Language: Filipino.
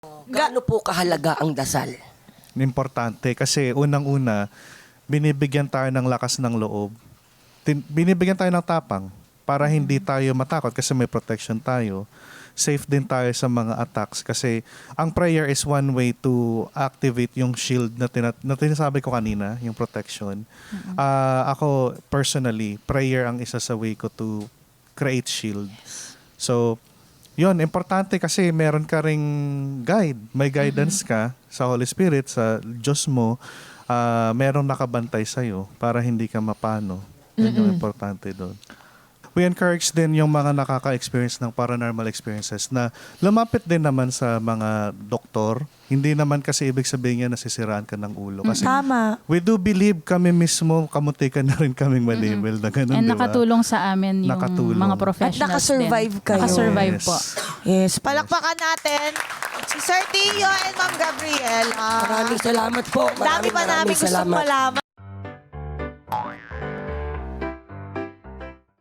Gaano po kahalaga ang dasal? Importante kasi unang-una, binibigyan tayo ng lakas ng loob. Binibigyan tayo ng tapang para hindi tayo matakot kasi may protection tayo. Safe din tayo sa mga attacks kasi ang prayer is one way to activate yung shield na tinasabi ko kanina, yung protection. Ako personally, prayer ang isa sa way ko to create shield. So, yun, importante kasi meron ka ring guide. May guidance ka sa Holy Spirit, sa Diyos mo. Merong nakabantay sa'yo para hindi ka mapano. Yun yung importante doon. We encourage din yung mga nakaka-experience ng paranormal experiences na lumapit din naman sa mga doktor. Hindi naman kasi ibig sabihin niya nasisiraan ka ng ulo. Kasi Tama. we do believe kami mismo, kamuntikan na rin kaming malibel na ganun, And di ba? nakatulong sa amin yung Nakatulong. mga At professionals nakasurvive din. kayo. Nakasurvive Yes. po. Yes. Palakpakan natin si Sir Tio and Ma'am Gabriela. Maraming salamat po. Dami pa namin gustong malaman.